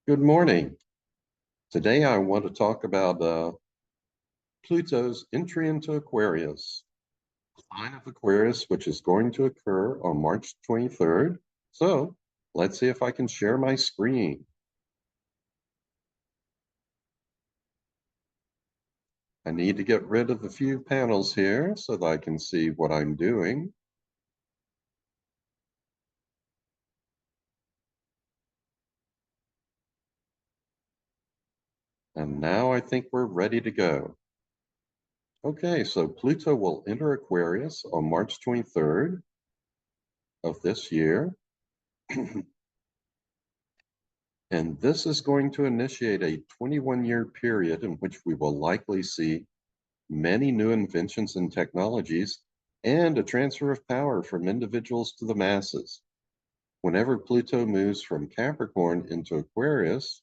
Good morning. Today I want to talk about Pluto's entry into Aquarius, sign of Aquarius, which is going to occur on March 23rd. So let's see if I can share my screen. I need to get rid of a few panels here so that I can see what I'm doing. And now I think we're ready to go. Okay, so Pluto will enter Aquarius on March 23rd of this year. And this is going to initiate a 21-year period in which we will likely see many new inventions and technologies and a transfer of power from individuals to the masses. Whenever Pluto moves from Capricorn into Aquarius,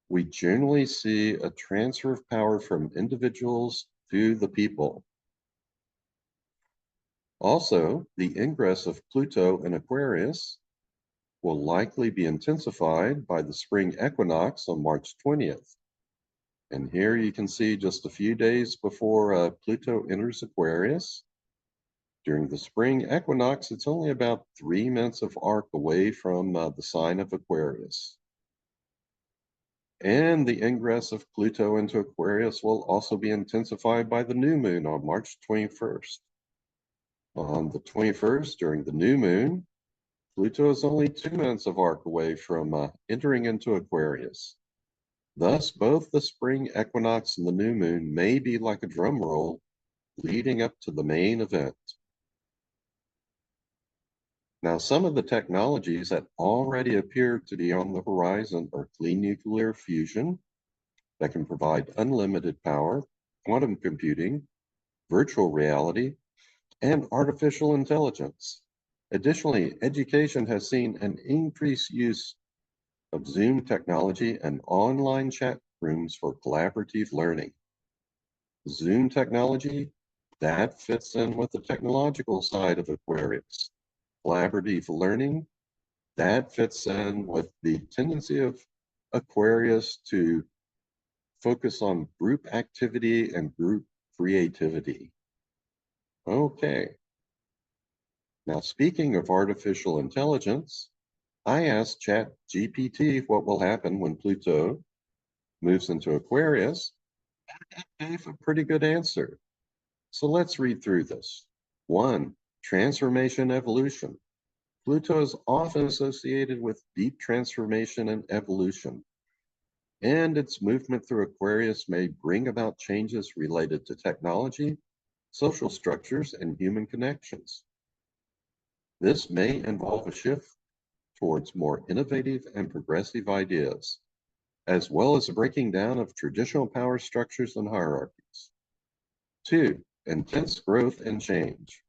we generally see a transfer of power from individuals to the people. Also, the ingress of Pluto in Aquarius will likely be intensified by the spring equinox on March 20th. And here you can see just a few days before Pluto enters Aquarius. During the spring equinox, it's only about 3 minutes of arc away from the sign of Aquarius. And the ingress of Pluto into Aquarius will also be intensified by the new moon on March 21st. On the 21st, during the new moon, Pluto is only 2 minutes of arc away from entering into Aquarius. Thus, both the spring equinox and the new moon may be like a drum roll leading up to the main event. Now, some of the technologies that already appear to be on the horizon are clean nuclear fusion that can provide unlimited power, quantum computing, virtual reality, and artificial intelligence. Additionally, education has seen an increased use of Zoom technology and online chat rooms for collaborative learning. Zoom technology, that fits in with the technological side of Aquarius. Collaborative learning, that fits in with the tendency of Aquarius to focus on group activity and group creativity. Okay. Now, speaking of artificial intelligence, I asked ChatGPT what will happen when Pluto moves into Aquarius, and it gave a pretty good answer. So let's read through this. 1. Transformation evolution. Pluto is often associated with deep transformation and evolution, and its movement through Aquarius may bring about changes related to technology, social structures, and human connections. This may involve a shift towards more innovative and progressive ideas, as well as a breaking down of traditional power structures and hierarchies. 2. Intense growth and change.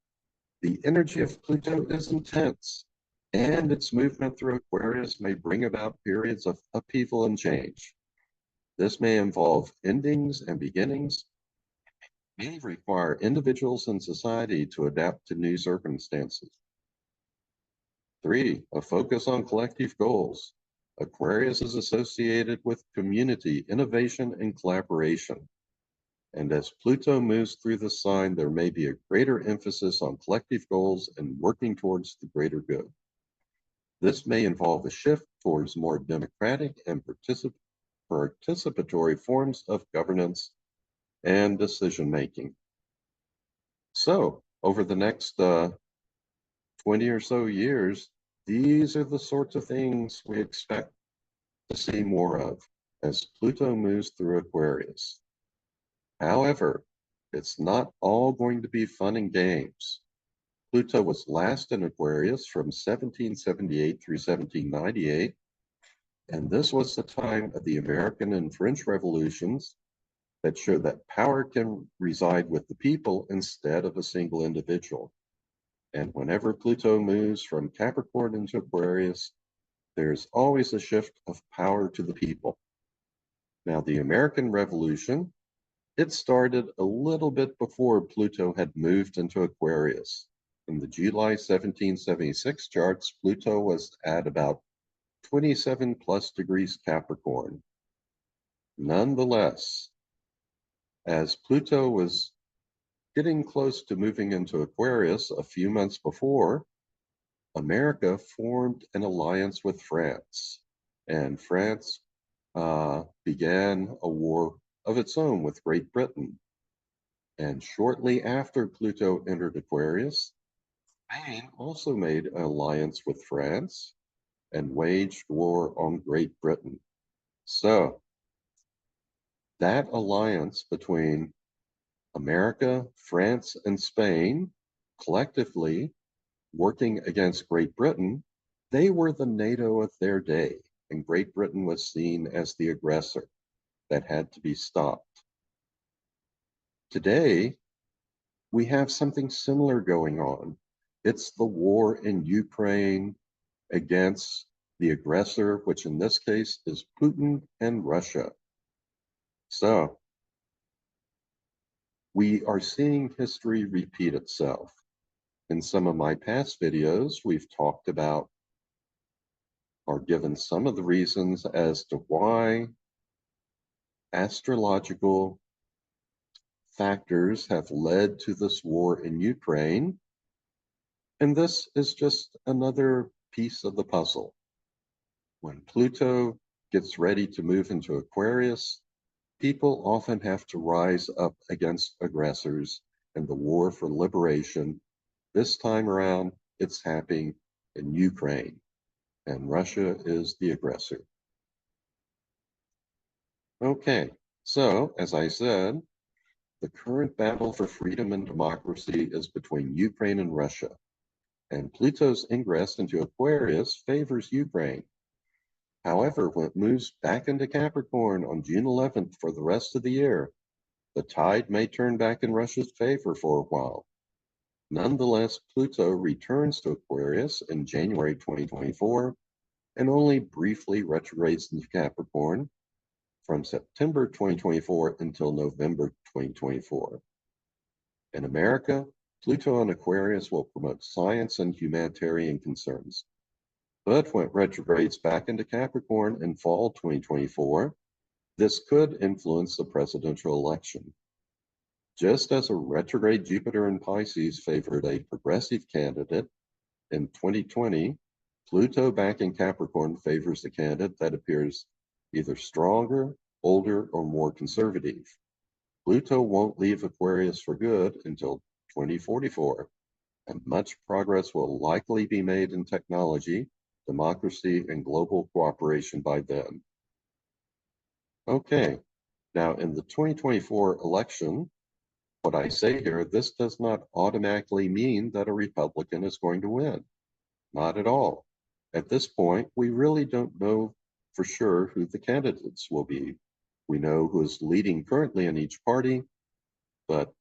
The energy of Pluto is intense, and its movement through Aquarius may bring about periods of upheaval and change. This may involve endings and beginnings, may require individuals and society to adapt to new circumstances. 3. A focus on collective goals. Aquarius is associated with community, innovation, and collaboration. And as Pluto moves through the sign, there may be a greater emphasis on collective goals and working towards the greater good. This may involve a shift towards more democratic and participatory forms of governance and decision-making. So, over the next 20 or so years, these are the sorts of things we expect to see more of as Pluto moves through Aquarius. However, it's not all going to be fun and games. Pluto was last in Aquarius from 1778 through 1798, and this was the time of the American and French revolutions that show that power can reside with the people instead of a single individual. And whenever Pluto moves from Capricorn into Aquarius, there's always a shift of power to the people. Now, the American Revolution, it started a little bit before Pluto had moved into Aquarius. In the July 1776 charts, Pluto was at about 27 plus degrees Capricorn. Nonetheless, as Pluto was getting close to moving into Aquarius a few months before, America formed an alliance with France, and France began a war of its own with Great Britain. And shortly after Pluto entered Aquarius, Spain also made an alliance with France and waged war on Great Britain. So that alliance between America, France, and Spain, collectively working against Great Britain, they were the NATO of their day, and Great Britain was seen as the aggressor that had to be stopped. Today, we have something similar going on. It's the war in Ukraine against the aggressor, which in this case is Putin and Russia. So, we are seeing history repeat itself. In some of my past videos, we've talked about or given some of the reasons as to why astrological factors have led to this war in Ukraine. And this is just another piece of the puzzle. When Pluto gets ready to move into Aquarius, people often have to rise up against aggressors in the war for liberation. This time around, it's happening in Ukraine, and Russia is the aggressor. Okay, so as I said, the current battle for freedom and democracy is between Ukraine and Russia, and Pluto's ingress into Aquarius favors Ukraine. However, when it moves back into Capricorn on June 11th for the rest of the year, the tide may turn back in Russia's favor for a while. Nonetheless, Pluto returns to Aquarius in January 2024 and only briefly retrogrades into Capricorn from September 2024 until November 2024. In America, Pluto in Aquarius will promote science and humanitarian concerns. But when it retrogrades back into Capricorn in fall 2024, this could influence the presidential election. Just as a retrograde Jupiter in Pisces favored a progressive candidate in 2020, Pluto back in Capricorn favors a candidate that appears either stronger, older, or more conservative. Pluto won't leave Aquarius for good until 2044, and much progress will likely be made in technology, democracy, and global cooperation by then. Okay, now in the 2024 election, what I say here, this does not automatically mean that a Republican is going to win. Not at all. At this point, we really don't know for sure who the candidates will be. We know who is leading currently in each party, but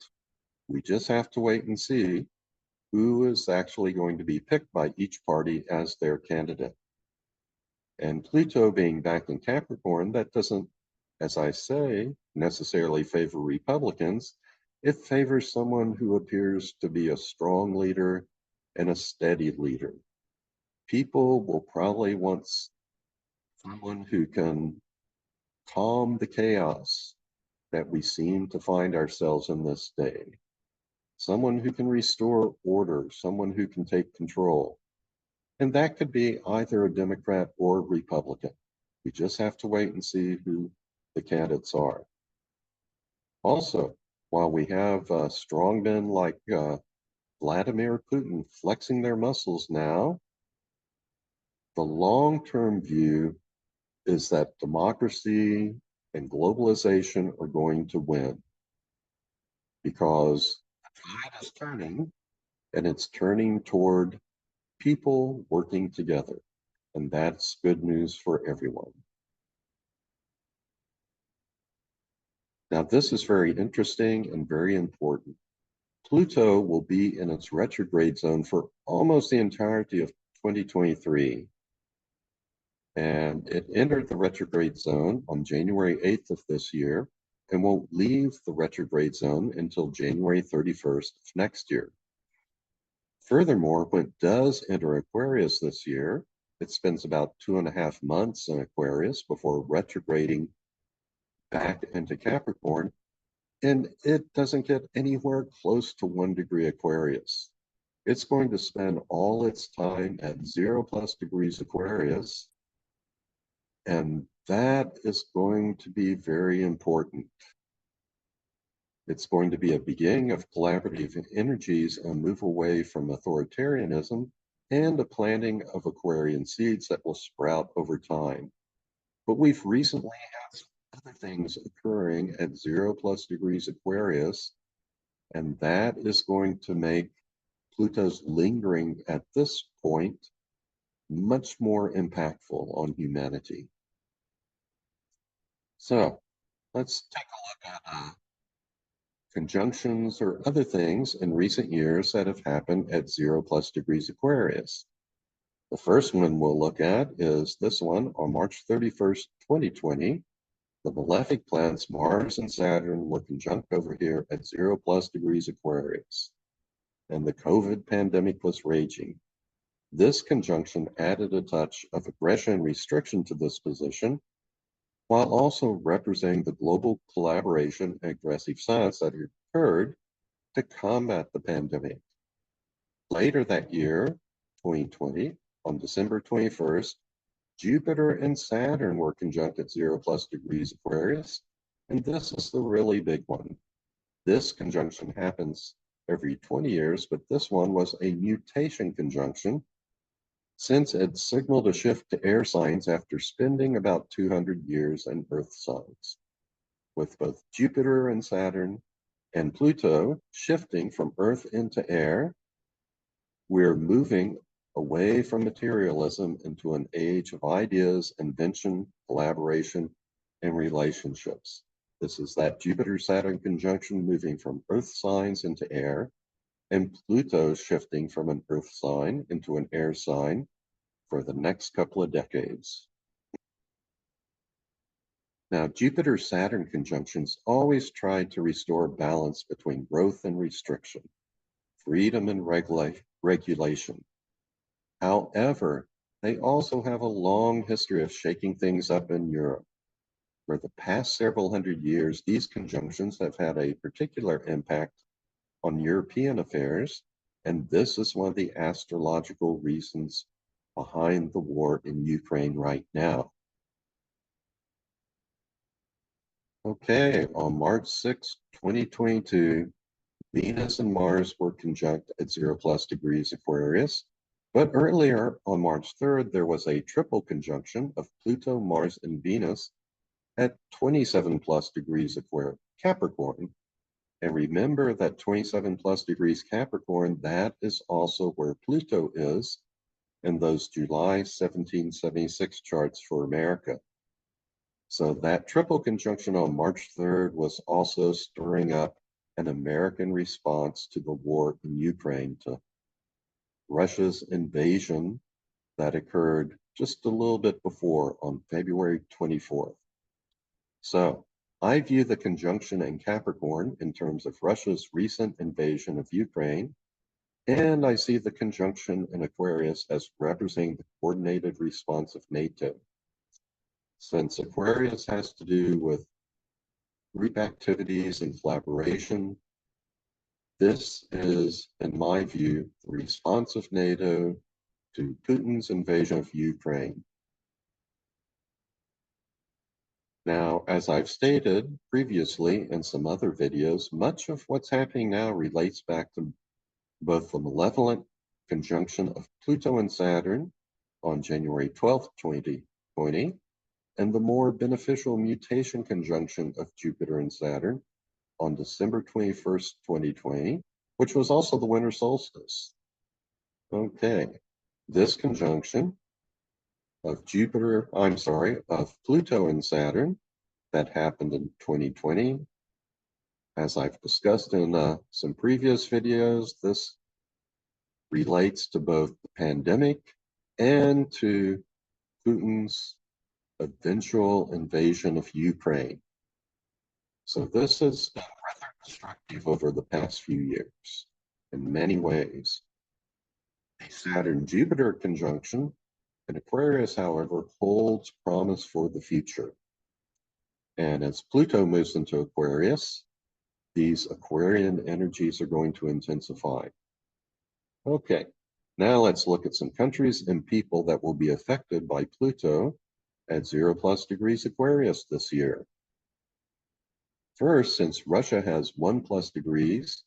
we just have to wait and see who is actually going to be picked by each party as their candidate. And Pluto being back in Capricorn, that doesn't, as I say, necessarily favor Republicans. It favors someone who appears to be a strong leader and a steady leader. People will probably want someone who can calm the chaos that we seem to find ourselves in this day. Someone who can restore order, someone who can take control. And that could be either a Democrat or a Republican. We just have to wait and see who the candidates are. Also, while we have strong men like Vladimir Putin flexing their muscles now, the long-term view is that democracy and globalization are going to win because the tide is turning, and it's turning toward people working together, and that's good news for everyone. Now, this is very interesting and very important. Pluto will be in its retrograde zone for almost the entirety of 2023. And it entered the retrograde zone on January 8th of this year and won't leave the retrograde zone until January 31st of next year. Furthermore, when it does enter Aquarius this year, It spends about 2.5 months in Aquarius before retrograding back into Capricorn, and it doesn't get anywhere close to 1 degree Aquarius. It's going to spend all its time at 0+ degrees Aquarius, and that is going to be very important. It's going to be a beginning of collaborative energies and move away from authoritarianism and a planting of Aquarian seeds that will sprout over time. But we've recently had some other things occurring at 0+ degrees Aquarius, and that is going to make Pluto's lingering at this point much more impactful on humanity. So let's take a look at conjunctions or other things in recent years that have happened at 0+ degrees Aquarius. The first one we'll look at is this one on March 31st, 2020. The malefic planets Mars and Saturn were conjunct over here at 0+ degrees Aquarius, and the COVID pandemic was raging. This conjunction added a touch of aggression and restriction to this position, while also representing the global collaboration and aggressive science that occurred to combat the pandemic. Later that year, 2020, on December 21st, Jupiter and Saturn were conjunct at 0+ degrees Aquarius, and this is the really big one. This conjunction happens every 20 years, but this one was a mutation conjunction, since it signaled a shift to air signs after spending about 200 years in Earth signs, with both Jupiter and Saturn and Pluto shifting from Earth into air. We're moving away from materialism into an age of ideas, invention, collaboration, and relationships. This is that Jupiter-Saturn conjunction moving from Earth signs into air, and Pluto shifting from an Earth sign into an air sign for the next couple of decades. Now, Jupiter-Saturn conjunctions always try to restore balance between growth and restriction, freedom and regulation. However, they also have a long history of shaking things up in Europe. For the past several hundred years, these conjunctions have had a particular impact on European affairs, and this is one of the astrological reasons behind the war in Ukraine right now. Okay, on March 6, 2022, Venus and Mars were conjunct at 0+ degrees Aquarius, but earlier on March 3rd, there was a triple conjunction of Pluto, Mars, and Venus at 27+ degrees Capricorn. And remember that 27+ degrees Capricorn, that is also where Pluto is in those July 1776 charts for America. So that triple conjunction on March 3rd was also stirring up an American response to the war in Ukraine, to Russia's invasion that occurred just a little bit before on February 24th. So I view the conjunction in Capricorn in terms of Russia's recent invasion of Ukraine, and I see the conjunction in Aquarius as representing the coordinated response of NATO. Since Aquarius has to do with group activities and collaboration, this is, in my view, the response of NATO to Putin's invasion of Ukraine. Now, as I've stated previously in some other videos, much of what's happening now relates back to both the malevolent conjunction of Pluto and Saturn on January 12th, 2020, and the more beneficial mutation conjunction of Jupiter and Saturn on December 21st, 2020, which was also the winter solstice. Okay, this conjunction of Pluto and Saturn that happened in 2020. As I've discussed in some previous videos, this relates to both the pandemic and to Putin's eventual invasion of Ukraine. So this has been rather destructive over the past few years in many ways. A Saturn-Jupiter conjunction And Aquarius, however, holds promise for the future. And as Pluto moves into Aquarius, these Aquarian energies are going to intensify. Okay, now let's look at some countries and people that will be affected by Pluto at 0+ degrees Aquarius this year. First, since Russia has 1+ degrees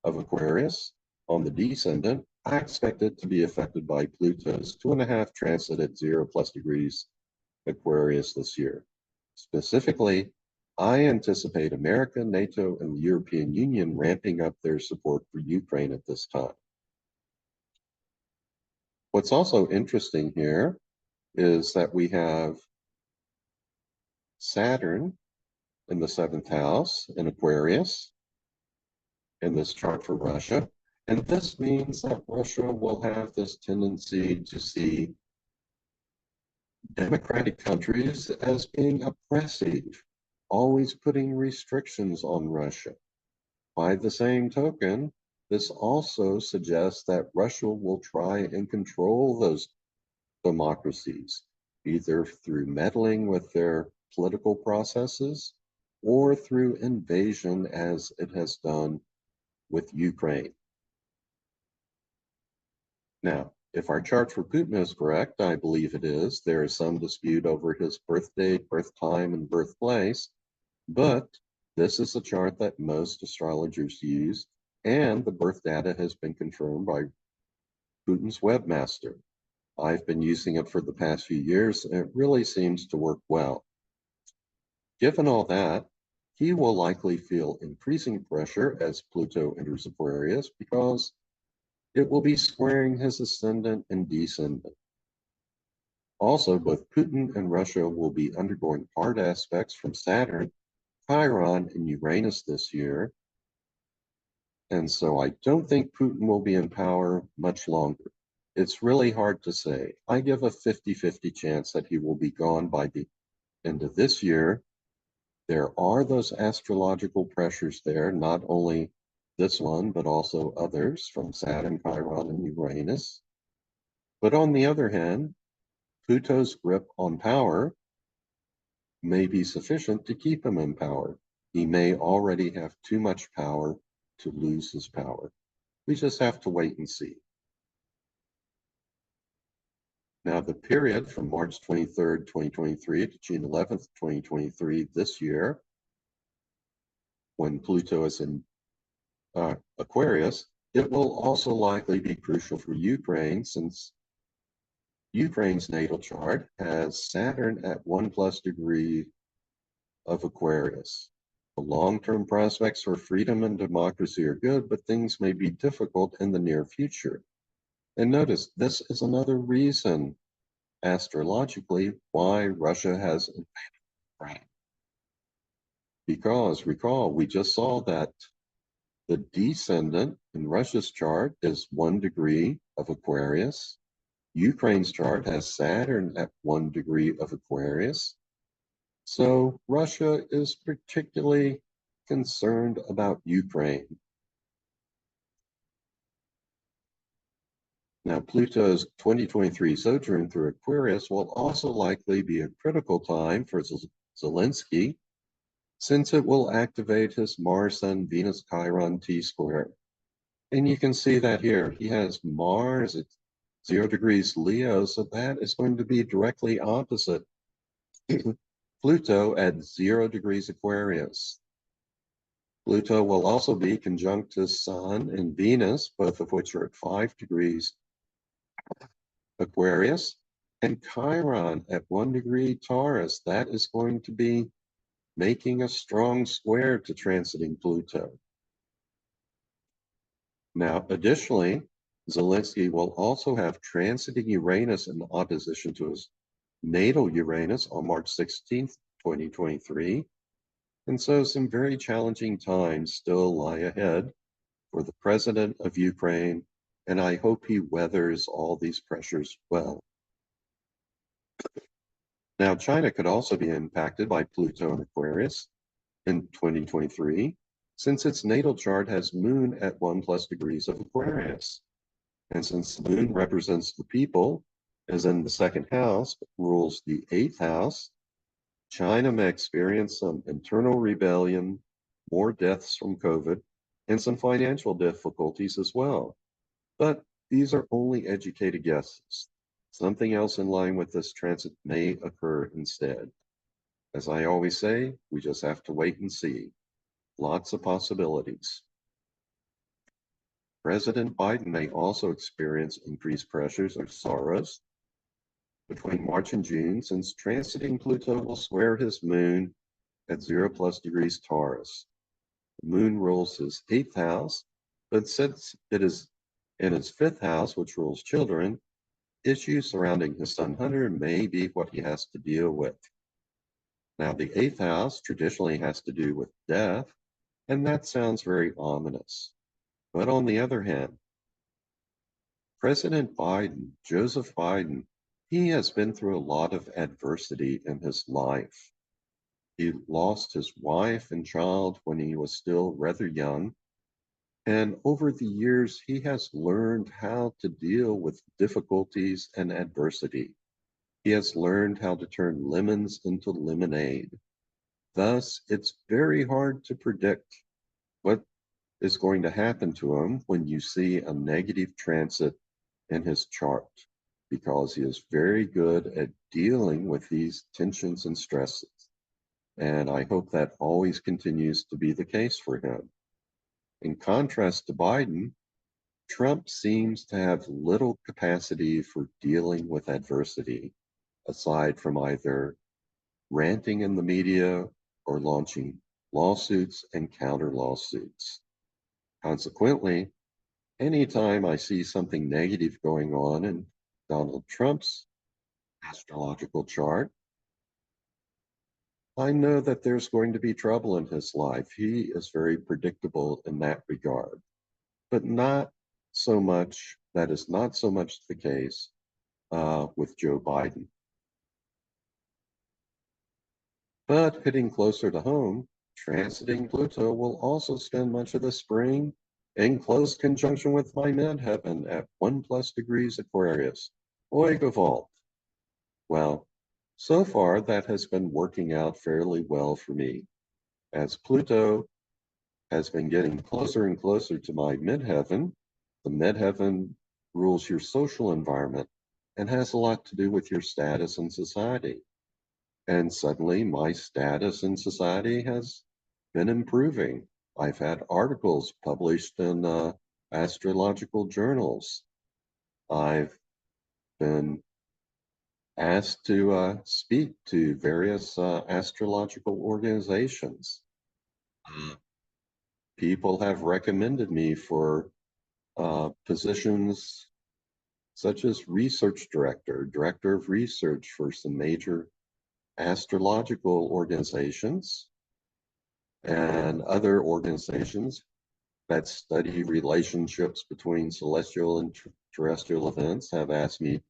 of Aquarius on the descendant, I expect it to be affected by Pluto's 2.5 transit at 0+ degrees Aquarius this year. Specifically, I anticipate America, NATO, and the European Union ramping up their support for Ukraine at this time. What's also interesting here is that we have Saturn in the 7th house in Aquarius in this chart for Russia. And this means that Russia will have this tendency to see democratic countries as being oppressive, always putting restrictions on Russia. By the same token, this also suggests that Russia will try and control those democracies, either through meddling with their political processes or through invasion, as it has done with Ukraine. Now, if our chart for Putin is correct, I believe it is, there is some dispute over his birth date, birth time, and birthplace, but this is the chart that most astrologers use, and the birth data has been confirmed by Putin's webmaster. I've been using it for the past few years, and it really seems to work well. Given all that, he will likely feel increasing pressure as Pluto enters Aquarius because it will be squaring his ascendant and descendant. Also, both Putin and Russia will be undergoing hard aspects from Saturn, Chiron, and Uranus this year. And so I don't think Putin will be in power much longer. It's really hard to say. I give a 50-50 chance that he will be gone by the end of this year. There are those astrological pressures there, not only this one, but also others from Saturn, Chiron, and Uranus. But on the other hand, Pluto's grip on power may be sufficient to keep him in power. He may already have too much power to lose his power. We just have to wait and see. Now, the period from March 23rd, 2023 to June 11th, 2023 this year, when Pluto is in Aquarius, it will also likely be crucial for Ukraine, since Ukraine's natal chart has Saturn at 1+ degree of Aquarius. The long-term prospects for freedom and democracy are good, but things may be difficult in the near future. And notice, this is another reason, astrologically, why Russia has invaded Ukraine. Because, recall, we just saw that the descendant in Russia's chart is 1 degree of Aquarius. Ukraine's chart has Saturn at 1 degree of Aquarius. So Russia is particularly concerned about Ukraine. Now, Pluto's 2023 sojourn through Aquarius will also likely be a critical time for Zelensky, since it will activate his Mars, Sun, Venus, Chiron T-square. And you can see that here. He has Mars at 0 degrees Leo, so that is going to be directly opposite Pluto at 0 degrees Aquarius. Pluto will also be conjunct to Sun and Venus, both of which are at 5 degrees Aquarius, and Chiron at 1 degree Taurus. That is going to be making a strong square to transiting Pluto. Now, additionally, Zelensky will also have transiting Uranus in opposition to his natal Uranus on March 16th, 2023. And so some very challenging times still lie ahead for the president of Ukraine, and I hope he weathers all these pressures well. Now, China could also be impacted by Pluto and Aquarius in 2023, since its natal chart has Moon at 1+ degrees of Aquarius. And since the Moon represents the people is in the second house, but rules the eighth house. China may experience some internal rebellion, more deaths from COVID, and some financial difficulties as well. But these are only educated guesses. Something else in line with this transit may occur instead. As I always say, we just have to wait and see. Lots of possibilities. President Biden may also experience increased pressures or sorrows between March and June, since transiting Pluto will square his moon at 0+ degrees Taurus. The moon rules his eighth house, but since it is in his fifth house, which rules children, issues surrounding his sun Hunter may be what he has to deal with. Now, the eighth house traditionally has to do with death, and that sounds very ominous. But on the other hand, President Biden, Joseph Biden, he has been through a lot of adversity in his life. He lost his wife and child when he was still rather young. And over the years, he has learned how to deal with difficulties and adversity. He has learned how to turn lemons into lemonade. Thus, it's very hard to predict what is going to happen to him when you see a negative transit in his chart, because he is very good at dealing with these tensions and stresses. And I hope that always continues to be the case for him. In contrast to Biden, Trump seems to have little capacity for dealing with adversity, aside from either ranting in the media or launching lawsuits and counter lawsuits. Consequently, anytime I see something negative going on in Donald Trump's astrological chart, I know that there's going to be trouble in his life. He is very predictable in that regard, but not so much, that is not so much the case with Joe Biden. But hitting closer to home, transiting Pluto will also spend much of the spring in close conjunction with my midheaven at 1+ degrees Aquarius. Oigavolt. Well, so far that has been working out fairly well for me, as Pluto has been getting closer and closer to my midheaven. The midheaven rules your social environment and has a lot to do with your status in society. And suddenly my status in society has been improving. I've had articles published in astrological journals. I've been asked to speak to various astrological organizations. People have recommended me for positions such as research director, director of research for some major astrological organizations, and other organizations that study relationships between celestial and terrestrial events have asked me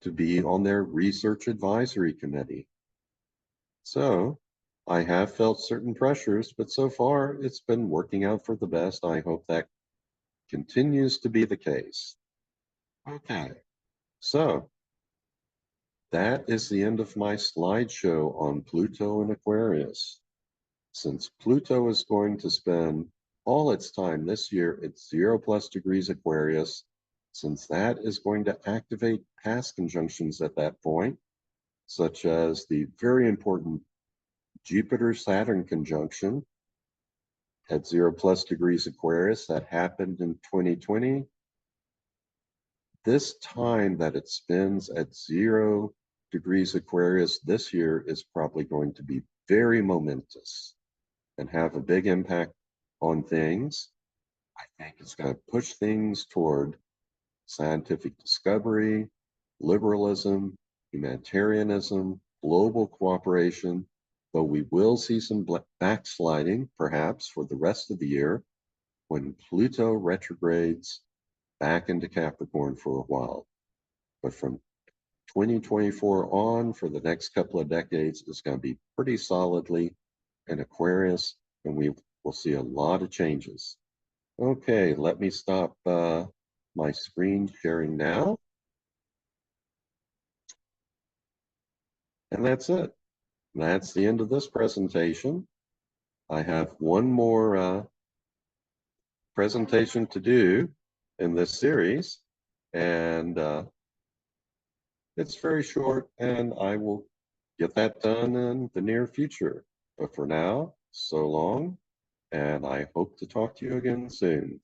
to be on their research advisory committee. So I have felt certain pressures, but so far it's been working out for the best. I hope that continues to be the case. Okay, so that is the end of my slideshow on Pluto and Aquarius. Since Pluto is going to spend all its time this year at 0+ degrees Aquarius, since that is going to activate past conjunctions at that point, such as the very important Jupiter-Saturn conjunction at 0+ degrees Aquarius that happened in 2020. This time that it spends at 0 degrees Aquarius this year is probably going to be very momentous and have a big impact on things. I think it's going to push things toward scientific discovery, liberalism, humanitarianism, global cooperation, though we will see some backsliding, perhaps, for the rest of the year when Pluto retrogrades back into Capricorn for a while. But from 2024 on, for the next couple of decades, it's going to be pretty solidly in Aquarius, and we will see a lot of changes. Okay, let me stop my screen sharing now. And that's it. That's the end of this presentation. I have one more presentation to do in this series, and it's very short, and I will get that done in the near future. But for now, so long, and I hope to talk to you again soon.